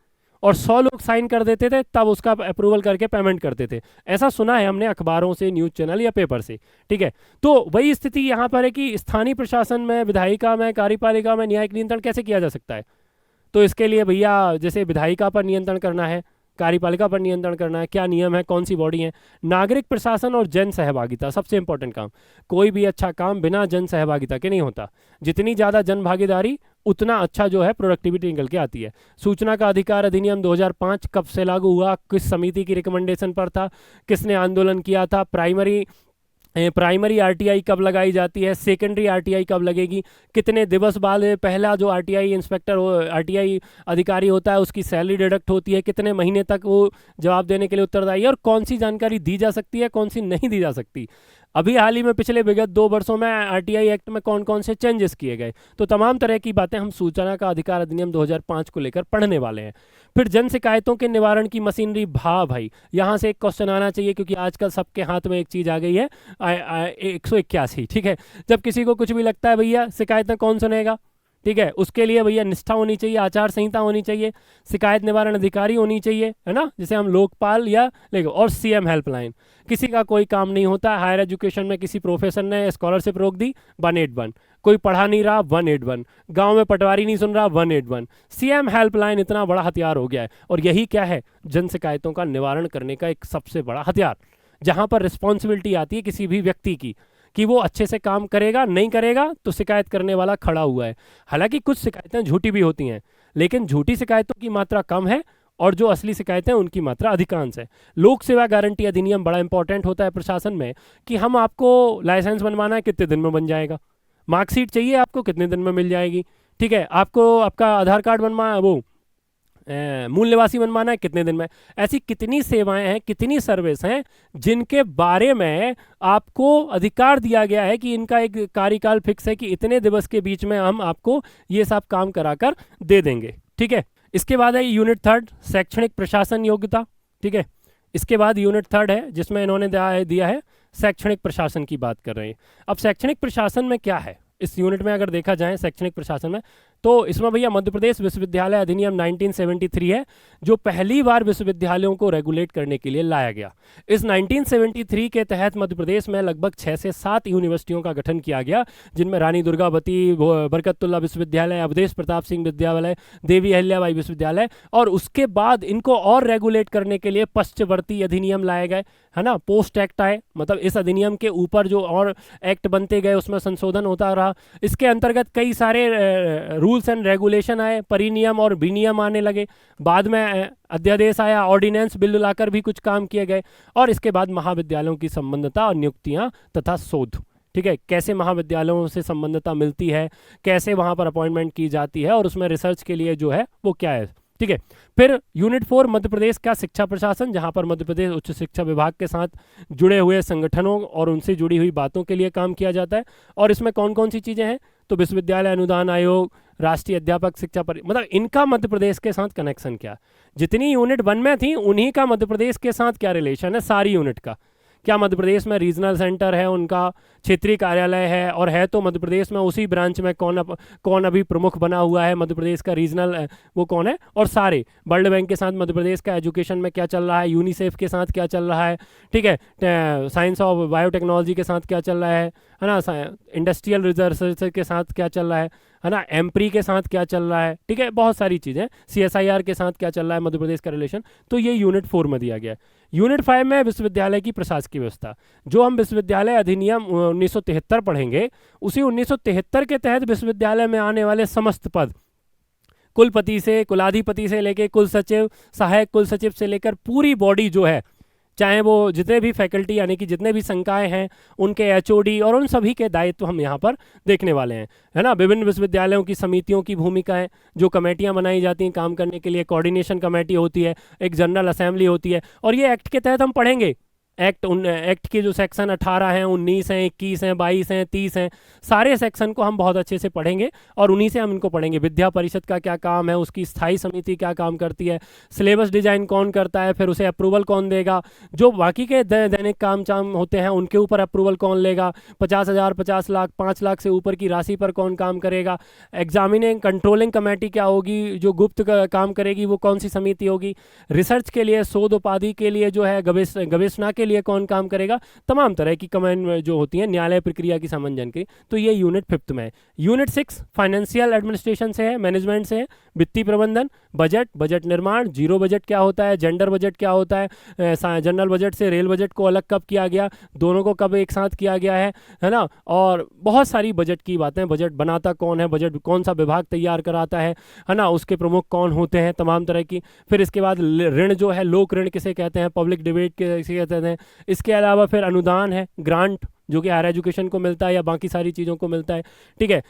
और 100 लोग साइन कर देते थे, तब उसका अप्रूवल करके पेमेंट करते थे। ऐसा सुना है हमने अखबारों से, न्यूज़ चैनल या पेपर से। ठीक है, तो वही स्थिति यहाँ पर है कि स्थानीय प्रशासन में, विधायिका में, कार्यपालिका में न्यायिक नियंत्रण कैसे किया जा सकता है? तो इसके लिए भैया जैसे विधायिका पर नियंत्रण करना है, कार्यपालिका पर नियंत्रण करना है, क्या नियम है, कौन सी बॉडी है? नागरिक प्रशासन और जन सहभागिता सबसे इंपॉर्टेंट काम। कोई भी अच्छा काम बिना जन सहभागिता के नहीं होता। जितनी ज़्यादा जन भागीदारी उतना अच्छा जो है प्रोडक्टिविटी निकल के आती है। सूचना का अधिकार अधिनियम 2005 कब से लागू हुआ, किस समिति की रिकमेंडेशन पर था, किसने आंदोलन किया था, प्राइमरी आरटीआई कब लगाई जाती है, सेकेंडरी आरटीआई कब लगेगी, कितने दिवस बाद पहला जो आरटीआई इंस्पेक्टर आरटीआई अधिकारी होता है उसकी सैलरी डिडक्ट होती है, कितने महीने तक वो जवाब देने के लिए उत्तरदायी है, और कौन सी जानकारी दी जा सकती है, कौन सी नहीं दी जा सकती। अभी हाल ही में पिछले विगत 2 वर्षों में आरटीआई एक्ट में कौन कौन से चेंजेस किए गए, तो तमाम तरह की बातें हम सूचना का अधिकार अधिनियम 2005 को लेकर पढ़ने वाले हैं। फिर जन शिकायतों के निवारण की मशीनरी, भाई यहाँ से एक क्वेश्चन आना चाहिए, क्योंकि आजकल सबके हाथ में एक चीज़ आ गई है, 181। ठीक है, जब किसी को कुछ भी लगता है भैया शिकायतें कौन सुनेगा, ठीक है, उसके लिए भैया निष्ठा होनी चाहिए, आचार संहिता होनी चाहिए, शिकायत निवारण अधिकारी होनी चाहिए, है ना, जैसे हम लोकपाल या लेकिन, और सीएम हेल्पलाइन। किसी का कोई काम नहीं होता, हायर एजुकेशन में किसी प्रोफेसर ने स्कॉलरशिप रोक दी, 181। कोई पढ़ा नहीं रहा, 181। गांव में पटवारी नहीं सुन रहा, 181। सीएम हेल्पलाइन इतना बड़ा हथियार हो गया है, और यही क्या है, जन शिकायतों का निवारण करने का एक सबसे बड़ा हथियार, जहां पर रिस्पॉन्सिबिलिटी आती है किसी भी व्यक्ति की कि वो अच्छे से काम करेगा, नहीं करेगा तो शिकायत करने वाला खड़ा हुआ है। हालांकि कुछ शिकायतें झूठी भी होती हैं, लेकिन झूठी शिकायतों की मात्रा कम है और जो असली शिकायतें उनकी मात्रा अधिकांश है। लोक सेवा गारंटी अधिनियम बड़ा इंपॉर्टेंट होता है प्रशासन में, कि हम आपको लाइसेंस बनवाना है, कितने दिन में बन जाएगा, मार्कशीट चाहिए आपको, कितने दिन में मिल जाएगी, ठीक है, आपको आपका आधार कार्ड बनवा वो मूल निवासी बनवाना है, कितने दिन में। ऐसी कितनी सेवाएं हैं, कितनी सर्विस हैं जिनके बारे में आपको अधिकार दिया गया है कि इनका एक कार्यकाल फिक्स है कि इतने दिवस के बीच में हम आपको ये सब काम कराकर दे देंगे। ठीक है, इसके बाद है यूनिट 3 शैक्षणिक प्रशासन योग्यता। ठीक है, इसके बाद यूनिट 3 है जिसमें इन्होंने दिया है शैक्षणिक प्रशासन की बात कर रहे हैं। अब शैक्षणिक प्रशासन में क्या है, इस यूनिट में अगर देखा जाए शैक्षणिक प्रशासन में, तो इसमें भैया मध्य प्रदेश विश्वविद्यालय अधिनियम 1973 है जो पहली बार विश्वविद्यालयों को रेगुलेट करने के लिए लाया गया। इस 1973 के तहत मध्य प्रदेश में लगभग 6 से 7 यूनिवर्सिटियों का गठन किया गया, जिनमें रानी दुर्गावती, बरकतुल्ला विश्वविद्यालय, अवधेश प्रताप सिंह विद्यालय, देवी अहिल्याबाई विश्वविद्यालय, और उसके बाद इनको और रेगुलेट करने के लिए पश्चवर्ती अधिनियम लाए गए, है ना, पोस्ट एक्ट आए, मतलब इस अधिनियम के ऊपर जो और एक्ट बनते गए उसमें संशोधन होता रहा। इसके अंतर्गत कई सारे रूल्स एंड रेगुलेशन आए, परिनियम और विनियम आने लगे, बाद में अध्यादेश आया, ऑर्डिनेंस बिल लाकर भी कुछ काम किए गए, और इसके बाद महाविद्यालयों की संबंधता और नियुक्तियां तथा शोध। ठीक है, कैसे महाविद्यालयों से संबंधता मिलती है, कैसे वहां पर अपॉइंटमेंट की जाती है, और उसमें रिसर्च के लिए जो है वो क्या है। ठीक है, फिर यूनिट 4 मध्य प्रदेश का शिक्षा प्रशासन, जहां पर मध्य प्रदेश उच्च शिक्षा विभाग के साथ जुड़े हुए संगठनों और उनसे जुड़ी हुई बातों के लिए काम किया जाता है। और इसमें कौन कौन सी चीज़ें हैं, तो विश्वविद्यालय अनुदान आयोग, राष्ट्रीय अध्यापक शिक्षा मतलब इनका मध्य प्रदेश के साथ कनेक्शन क्या, जितनी यूनिट 1 में थी उन्हीं का मध्य प्रदेश के साथ क्या रिलेशन है सारी यूनिट का। क्या मध्य प्रदेश में रीजनल सेंटर है, उनका क्षेत्रीय कार्यालय है, और है तो मध्य प्रदेश में उसी ब्रांच में कौन अभी प्रमुख बना हुआ है मध्य प्रदेश का रीजनल, वो कौन है, और सारे वर्ल्ड बैंक के साथ मध्य प्रदेश का एजुकेशन में क्या चल रहा है, यूनिसेफ के साथ क्या चल रहा है, ठीक है, साइंस और बायोटेक्नोलॉजी के साथ क्या चल रहा है ना, इंडस्ट्रियल रिसर्च के साथ क्या चल रहा है ना, एम्प्री के साथ क्या चल रहा है, ठीक है, बहुत सारी चीज़ें, CSIR के साथ क्या चल रहा है मध्य प्रदेश का रिलेशन, तो ये यूनिट 4 में दिया गया है। यूनिट 5 में विश्वविद्यालय की प्रशासकीय व्यवस्था, जो हम विश्वविद्यालय अधिनियम 1973 पढ़ेंगे, उसी 1973 के तहत विश्वविद्यालय में आने वाले समस्त पद, कुलपति से, कुलाधिपति से लेकर कुल सचिव, सहायक कुल सचिव से लेकर पूरी बॉडी जो है, चाहे वो जितने भी फैकल्टी यानी कि जितने भी संकाय हैं उनके HOD और उन सभी के दायित्व हम यहाँ पर देखने वाले हैं, है ना। विभिन्न विश्वविद्यालयों की समितियों की भूमिकाएं, जो कमेटियां बनाई जाती हैं काम करने के लिए, कोऑर्डिनेशन कमेटी होती है, एक जनरल असेंबली होती है, और ये एक्ट के तहत हम पढ़ेंगे एक्ट के जो सेक्शन 18 हैं, 19 हैं, 21 हैं, 22 हैं, 30 हैं, सारे सेक्शन को हम बहुत अच्छे से पढ़ेंगे और उन्हीं से हम इनको पढ़ेंगे। विद्या परिषद का क्या काम है, उसकी स्थायी समिति क्या काम करती है, सिलेबस डिजाइन कौन करता है, फिर उसे अप्रूवल कौन देगा, जो बाकी के दैनिक काम चाम होते हैं उनके ऊपर अप्रूवल कौन लेगा, 50,000, 50 लाख, 5 लाख से ऊपर की राशि पर कौन काम करेगा, एग्जामिनिंग कंट्रोलिंग कमेटी क्या होगी, जो गुप्त काम करेगी वो कौन सी समिति होगी, रिसर्च के लिए, शोध उपाधि के लिए जो है गवेषणा के लिए कौन काम करेगा, तमाम तरह की कमेंट जो होती हैं न्यायालय प्रक्रिया की समझन की। तो ये यूनिट 5 में है। यूनिट 6 फाइनेंशियल एडमिनिस्ट्रेशन से है, मैनेजमेंट से है, वित्तीय प्रबंधन, बजट, बजट निर्माण, जीरो बजट क्या होता है, जेंडर बजट क्या होता है, जनरल बजट से रेल बजट को अलग कब किया गया, दोनों को कब एक साथ किया गया है ना, और बहुत सारी बजट की बातें, बजट बनाता कौन है, बजट कौन सा विभाग तैयार कराता है ना, उसके प्रमुख कौन होते हैं, तमाम तरह की। फिर इसके बाद ऋण जो है, लोक ऋण किसे कहते हैं, पब्लिक डिबेट किसे कहते हैं। इसके अलावा फिर अनुदान है, ग्रांट जो कि हायर एजुकेशन को मिलता है या बाकी सारी चीज़ों को मिलता है, ठीक है।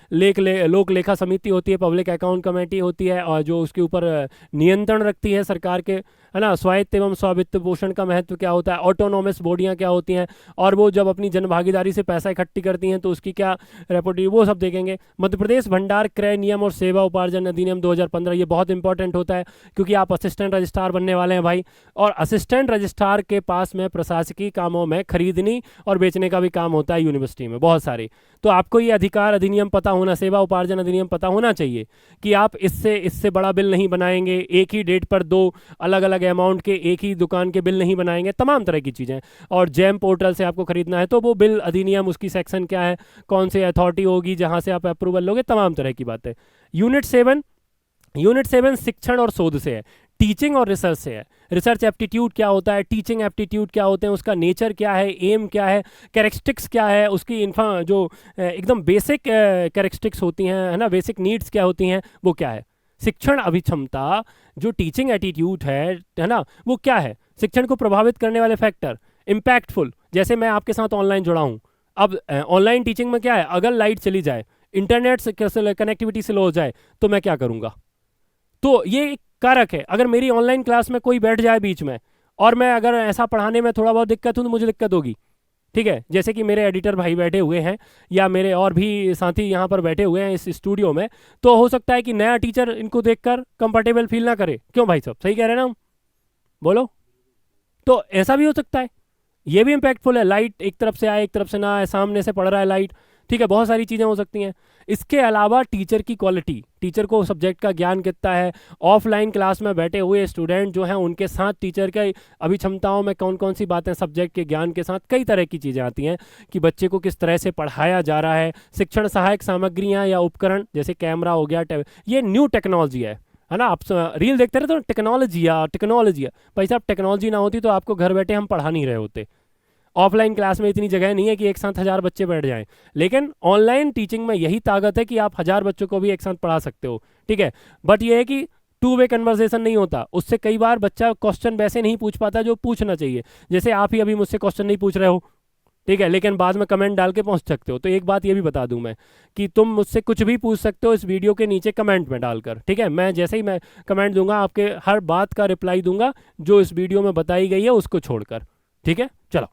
लोक लेखा समिति होती है, पब्लिक अकाउंट कमेटी होती है, और जो उसके ऊपर नियंत्रण रखती है सरकार के, है ना। स्वायत्त एवं स्वावित्त पोषण का महत्व क्या होता है, ऑटोनोमस बॉडियाँ क्या होती हैं, और वो जब अपनी जनभागीदारी से पैसा इकट्ठी करती हैं तो उसकी क्या रेपोर्टी, वो सब देखेंगे। मध्य प्रदेश भंडार क्रय नियम और सेवा उपार्जन अधिनियम 2015, ये बहुत इंपॉर्टेंट होता है क्योंकि आप असिस्टेंट रजिस्ट्रार बनने वाले हैं भाई, और असिस्टेंट रजिस्ट्रार के पास में प्रशासकीय कामों में खरीदनी और बेचने का भी काम होता है यूनिवर्सिटी में बहुत सारे। तो आपको ये अधिकार अधिनियम पता होना, सेवा उपार्जन अधिनियम पता होना चाहिए कि आप इससे बड़ा बिल नहीं बनाएंगे, एक ही डेट पर 2 अलग अलग अमाउंट के एक ही दुकान के बिल नहीं बनाएंगे, तमाम तरह की चीज़ें। और जेम पोर्टल से आपको खरीदना है तो वो बिल अधिनियम, उसकी सेक्शन क्या है, कौन सी अथॉरिटी होगी जहाँ से आप अप्रूवल लोगे, तमाम तरह की बातें। यूनिट 7 शिक्षण और शोध से है, टीचिंग और रिसर्च से है। रिसर्च एप्टीट्यूड क्या होता है, टीचिंग एप्टीट्यूड क्या होते हैं, उसका नेचर क्या है, एम क्या है, कैरेक्टरिस्टिक्स क्या है, उसकी जो एकदम बेसिक कैरेक्टरिस्टिक्स होती हैं, है ना, बेसिक नीड्स क्या होती हैं, वो क्या है। शिक्षण अभिक्षमता, जो टीचिंग एटीट्यूड है ना, वो क्या है, शिक्षण को प्रभावित करने वाले फैक्टर। इम्पैक्टफुल, जैसे मैं आपके साथ ऑनलाइन जुड़ा हूँ, अब ऑनलाइन टीचिंग में क्या है, अगर लाइट चली जाए, इंटरनेट से कनेक्टिविटी स्लो हो जाए, तो मैं क्या करूँगा। तो ये एक कारक है। अगर मेरी ऑनलाइन क्लास में कोई बैठ जाए बीच में, और मैं अगर ऐसा पढ़ाने में थोड़ा बहुत दिक्कत हो तो मुझे दिक्कत होगी, ठीक है। जैसे कि मेरे एडिटर भाई बैठे हुए हैं या मेरे और भी साथी यहाँ पर बैठे हुए हैं इस स्टूडियो में, तो हो सकता है कि नया टीचर इनको देखकर कंफर्टेबल फील ना करे। क्यों भाई साहब, सही कह रहे हैं ना हम, बोलो। तो ऐसा भी हो सकता है, ये भी इम्पैक्टफुल है। लाइट एक तरफ से आए, एक तरफ से ना आए, सामने से पड़ रहा है लाइट, ठीक है, बहुत सारी चीज़ें हो सकती हैं। इसके अलावा टीचर की क्वालिटी, टीचर को सब्जेक्ट का ज्ञान कितना है, ऑफलाइन क्लास में बैठे हुए स्टूडेंट जो हैं उनके साथ टीचर के अभिक्षमताओं में कौन कौन सी बातें, सब्जेक्ट के ज्ञान के साथ कई तरह की चीज़ें आती हैं कि बच्चे को किस तरह से पढ़ाया जा रहा है। शिक्षण सहायक सामग्रियाँ या उपकरण, जैसे कैमरा हो गया, ये न्यू टेक्नोलॉजी है ना। आप रील देखते रहे तो टेक्नोलॉजी है भाई साहब, टेक्नोलॉजी ना होती तो आपको घर बैठे हम पढ़ा नहीं रहे होते। ऑफलाइन क्लास में इतनी जगह नहीं है कि एक साथ 1000 बच्चे बैठ जाएं, लेकिन ऑनलाइन टीचिंग में यही ताकत है कि आप 1000 बच्चों को भी एक साथ पढ़ा सकते हो, ठीक है। बट ये है कि 2 वे कन्वर्सेशन नहीं होता, उससे कई बार बच्चा क्वेश्चन वैसे नहीं पूछ पाता जो पूछना चाहिए। जैसे आप ही अभी मुझसे क्वेश्चन नहीं पूछ रहे हो, ठीक है, लेकिन बाद में कमेंट डाल के पहुंच सकते हो। तो एक बात ये भी बता दूं मैं कि तुम मुझसे कुछ भी पूछ सकते हो इस वीडियो के नीचे कमेंट में डालकर, ठीक है। मैं जैसे ही मैं कमेंट दूंगा आपके हर बात का रिप्लाई दूंगा जो इस वीडियो में बताई गई है उसको छोड़कर, ठीक है। चलो,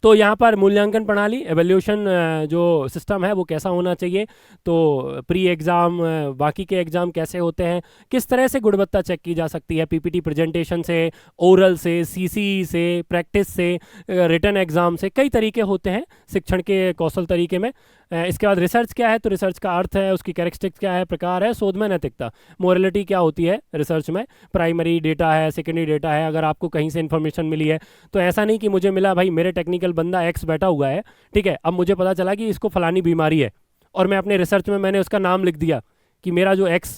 तो यहाँ पर मूल्यांकन प्रणाली, एवेल्यूशन जो सिस्टम है वो कैसा होना चाहिए, तो प्री एग्ज़ाम, बाकी के एग्ज़ाम कैसे होते हैं, किस तरह से गुणवत्ता चेक की जा सकती है, पीपीटी प्रेजेंटेशन से, ओरल से, सीसी से, प्रैक्टिस से, रिटन एग्ज़ाम से, कई तरीके होते हैं शिक्षण के कौशल तरीके में। इसके बाद रिसर्च क्या है, तो रिसर्च का अर्थ है, उसकी कैरेक्टरिस्टिक्स क्या है, प्रकार है, शोध में नैतिकता, मोरलिटी क्या होती है रिसर्च में, प्राइमरी डेटा है, सेकेंडरी डेटा है, अगर आपको कहीं से इन्फॉर्मेशन मिली है तो ऐसा नहीं कि मुझे मिला, भाई मेरे टेक्निकल बंदा एक्स बैठा हुआ है, ठीक है, अब मुझे पता चला कि इसको फलानी बीमारी है और मैं अपने रिसर्च में मैंने उसका नाम लिख दिया कि मेरा जो एक्स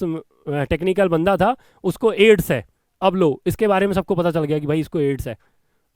टेक्निकल बंदा था उसको एड्स है, अब लो इसके बारे में सबको पता चल गया कि भाई इसको एड्स है,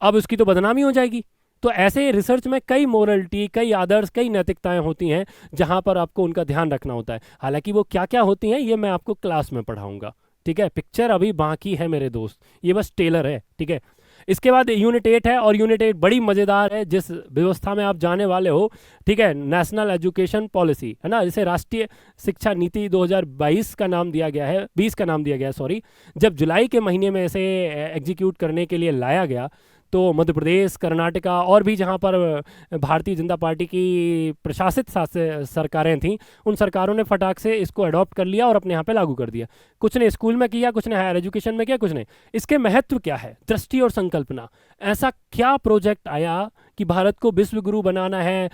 अब उसकी तो बदनामी हो जाएगी। तो ऐसे रिसर्च में कई मोरलिटी, कई आदर्श, कई नैतिकताएं होती हैं जहां पर आपको उनका ध्यान रखना होता है। हालांकि वो क्या क्या होती हैं ये मैं आपको क्लास में पढ़ाऊंगा, ठीक है। पिक्चर अभी बाकी है मेरे दोस्त, ये बस टेलर है, ठीक है। इसके बाद यूनिट 8 है, और यूनिट 8 बड़ी मज़ेदार है, जिस व्यवस्था में आप जाने वाले हो, ठीक है। नेशनल एजुकेशन पॉलिसी, है ना, जिसे राष्ट्रीय शिक्षा नीति 2022 का नाम दिया गया है, 20 का नाम दिया गया है, सॉरी। जब जुलाई के महीने में इसे एग्जीक्यूट करने के लिए लाया गया तो मध्य प्रदेश, कर्नाटका और भी जहाँ पर भारतीय जनता पार्टी की प्रशासित सरकारें थीं, उन सरकारों ने फटाक से इसको अडॉप्ट कर लिया और अपने यहाँ पे लागू कर दिया। कुछ ने स्कूल में किया, कुछ ने हायर एजुकेशन में किया, कुछ ने। इसके महत्व क्या है? दृष्टि और संकल्पना। ऐसा क्या प्रोजेक्ट आया कि भारत को विश्व गुरु बनाना है,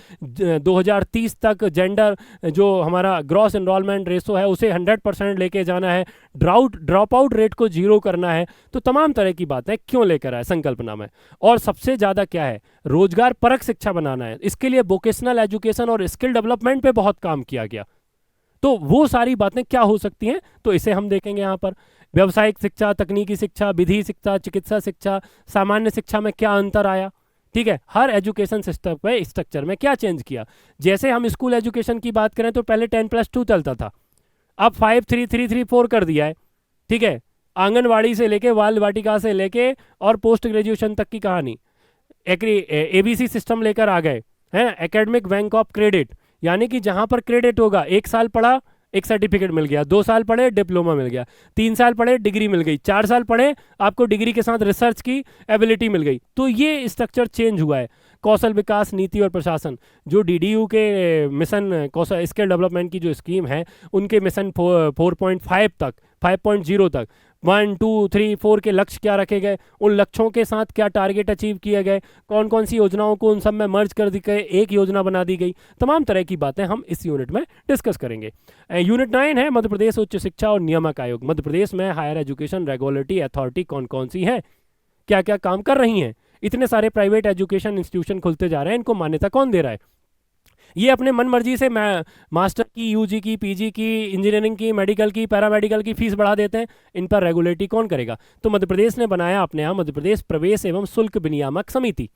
2030 तक जेंडर जो हमारा ग्रॉस एनरोलमेंट रेशो है उसे 100% लेके जाना है, ड्रॉप आउट रेट को जीरो करना है। तो तमाम तरह की बातें क्यों लेकर आए संकल्पना में। और सबसे ज़्यादा क्या है? रोजगार परक शिक्षा बनाना है। इसके लिए वोकेशनल एजुकेशन और स्किल डेवलपमेंट पे बहुत काम किया गया। तो वो सारी बातें क्या हो सकती हैं, तो इसे हम देखेंगे यहाँ पर। व्यावसायिक शिक्षा, तकनीकी शिक्षा, विधि शिक्षा, चिकित्सा शिक्षा, सामान्य शिक्षा में क्या अंतर आया, ठीक है, हर एजुकेशन सिस्टम पे स्ट्रक्चर में क्या चेंज किया। जैसे हम स्कूल एजुकेशन की बात करें तो पहले 10+2 चलता था, अब 5-3-3-3-4 कर दिया है, ठीक है। आंगनवाड़ी से लेके बाल वाटिका से लेके और पोस्ट ग्रेजुएशन तक की कहानी। ABC सिस्टम लेकर आ गए हैं, एकेडमिक बैंक ऑफ क्रेडिट, यानी कि जहां पर क्रेडिट होगा, 1 साल पढ़ा एक सर्टिफिकेट मिल गया, 2 साल पढ़े डिप्लोमा मिल गया, 3 साल पढ़े डिग्री मिल गई, 4 साल पढ़े आपको डिग्री के साथ रिसर्च की एबिलिटी मिल गई। तो ये स्ट्रक्चर चेंज हुआ है। कौशल विकास नीति और प्रशासन, जो DDU के मिशन कौशल स्किल डेवलपमेंट की जो स्कीम है, उनके मिशन 4.5 तक, 5.0 तक 1, 2, 3, 4 के लक्ष्य क्या रखे गए, उन लक्ष्यों के साथ क्या टारगेट अचीव किए गए, कौन कौन सी योजनाओं को उन सब में मर्ज कर दी गई, एक योजना बना दी गई। तमाम तरह की बातें हम इस यूनिट में डिस्कस करेंगे। यूनिट 9 है मध्य प्रदेश उच्च शिक्षा और नियामक आयोग। मध्य प्रदेश में हायर एजुकेशन रेगुलेटरी अथॉरिटी कौन कौन सी है, क्या क्या काम कर रही हैं। इतने सारे प्राइवेट एजुकेशन इंस्टीट्यूशन खुलते जा रहे हैं, इनको मान्यता कौन दे रहा है? ये अपने मन मर्जी से मास्टर की, UG की, PG की, इंजीनियरिंग की, मेडिकल की, पैरामेडिकल की फीस बढ़ा देते हैं। इन पर रेगुलेटरी कौन करेगा? तो मध्य प्रदेश ने बनाया अपने यहाँ मध्य प्रदेश प्रवेश एवं शुल्क विनियामक समिति।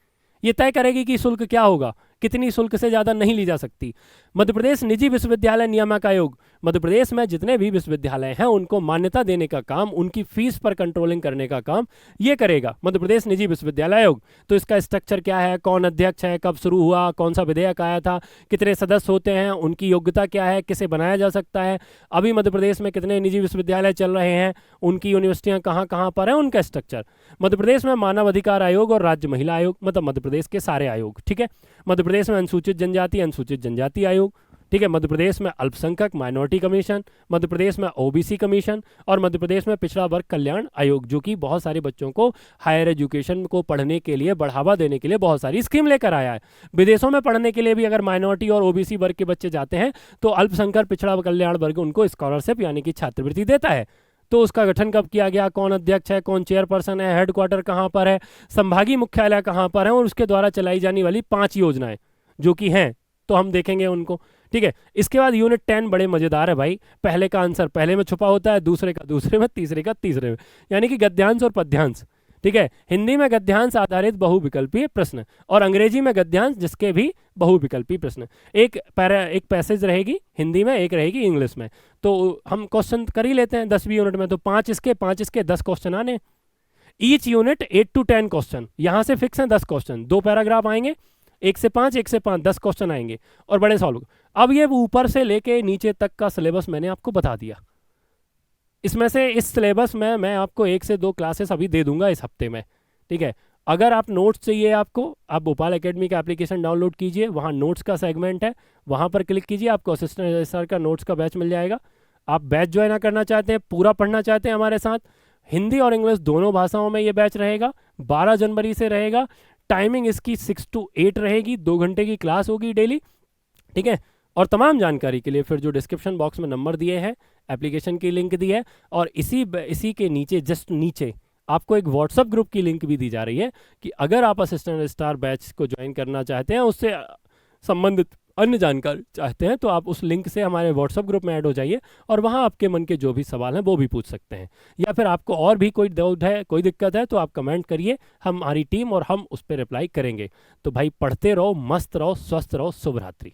ये तय करेगी कि शुल्क क्या होगा, कितनी शुल्क से ज़्यादा नहीं ली जा सकती। मध्य प्रदेश निजी विश्वविद्यालय नियामक आयोग, मध्य प्रदेश में जितने भी विश्वविद्यालय हैं उनको मान्यता देने का काम, उनकी फीस पर कंट्रोलिंग करने का काम ये करेगा मध्य प्रदेश निजी विश्वविद्यालय आयोग। तो इसका स्ट्रक्चर क्या है, कौन अध्यक्ष है, कब शुरू हुआ, कौन सा विधेयक आया था, कितने सदस्य होते हैं, उनकी योग्यता क्या है, किसे बनाया जा सकता है, अभी मध्य प्रदेश में कितने निजी विश्वविद्यालय चल रहे हैं, उनकी यूनिवर्सिटियाँ कहाँ कहाँ पर हैं, उनका स्ट्रक्चर। मध्य प्रदेश में मानव अधिकार आयोग और राज्य महिला आयोग, मतलब मध्य प्रदेश के सारे आयोग, ठीक है। मध्य प्रदेश में अनुसूचित जनजाति आयोग, ठीक है। मध्य प्रदेश में अल्पसंख्यक माइनॉरिटी कमीशन, मध्य प्रदेश में OBC कमीशन और मध्य प्रदेश में पिछड़ा वर्ग कल्याण आयोग, जो कि बहुत सारे बच्चों को हायर एजुकेशन को पढ़ने के लिए बढ़ावा देने के लिए बहुत सारी स्कीम लेकर आया है। विदेशों में पढ़ने के लिए भी अगर माइनॉरिटी और OBC वर्ग के बच्चे जाते हैं तो अल्पसंख्यक पिछड़ा कल्याण वर्ग उनको स्कॉलरशिप यानी कि छात्रवृत्ति देता है। तो उसका गठन कब किया गया, कौन अध्यक्ष है, कौन चेयरपर्सन है, हेडक्वार्टर कहाँ पर है, संभागीय मुख्यालय कहाँ पर है और उसके द्वारा चलाई जाने वाली 5 योजनाएं जो कि हैं, तो हम देखेंगे उनको, ठीक है। इसके बाद यूनिट 10 बड़े मजेदार है भाई। पहले का आंसर पहले में छुपा होता है, दूसरे का दूसरे में, तीसरे का तीसरे में, यानी कि गद्यांश और पद्यांश, ठीक है। हिंदी में गद्यांश आधारित बहुविकल्पीय प्रश्न और अंग्रेजी में गद्यांश जिसके भी बहुविकल्पी प्रश्न। एक पैसेज रहेगी हिंदी में, एक रहेगी इंग्लिश में। तो हम क्वेश्चन कर ही लेते हैं 10वीं यूनिट में, तो 5 इसके 10 क्वेश्चन आने। ईच यूनिट 8 to 10 क्वेश्चन, यहाँ से फिक्स हैं 10 क्वेश्चन, 2 पैराग्राफ आएंगे, 1 से 5 10 क्वेश्चन आएंगे और बड़े सॉल्व। अब ये ऊपर से लेके नीचे तक का सिलेबस मैंने आपको बता दिया। इसमें से इस सिलेबस में मैं आपको 1 से 2 क्लासेस अभी दे दूंगा इस हफ्ते में, ठीक है। अगर आप नोट्स चाहिए आपको, आप भोपाल एकेडमी का एप्लीकेशन डाउनलोड कीजिए, वहाँ नोट्स का सेगमेंट है, वहाँ पर क्लिक कीजिए, आपको असिस्टेंट रजिस्ट्रार का नोट्स का बैच मिल जाएगा। आप बैच ज्वाइन करना चाहते हैं, पूरा पढ़ना चाहते हैं हमारे साथ, हिंदी और इंग्लिश दोनों भाषाओं में ये बैच रहेगा। 12 जनवरी से रहेगा। टाइमिंग इसकी 6 to 8 रहेगी, 2 घंटे की क्लास होगी डेली, ठीक है। और तमाम जानकारी के लिए फिर जो डिस्क्रिप्शन बॉक्स में नंबर दिए हैं, एप्लीकेशन की लिंक दी है और इसी के नीचे जस्ट नीचे आपको एक व्हाट्सएप ग्रुप की लिंक भी दी जा रही है कि अगर आप असिस्टेंट रजिस्ट्रार बैच को ज्वाइन करना चाहते हैं, उससे संबंधित अन्य जानकारी चाहते हैं, तो आप उस लिंक से हमारे व्हाट्सएप ग्रुप में ऐड हो जाइए और वहाँ आपके मन के जो भी सवाल हैं वो भी पूछ सकते हैं। या फिर आपको और भी कोई डाउट है, कोई दिक्कत है, तो आप कमेंट करिए, हमारी टीम और हम उस पर रिप्लाई करेंगे। तो भाई पढ़ते रहो, मस्त रहो, स्वस्थ रहो, शुभ रात्रि।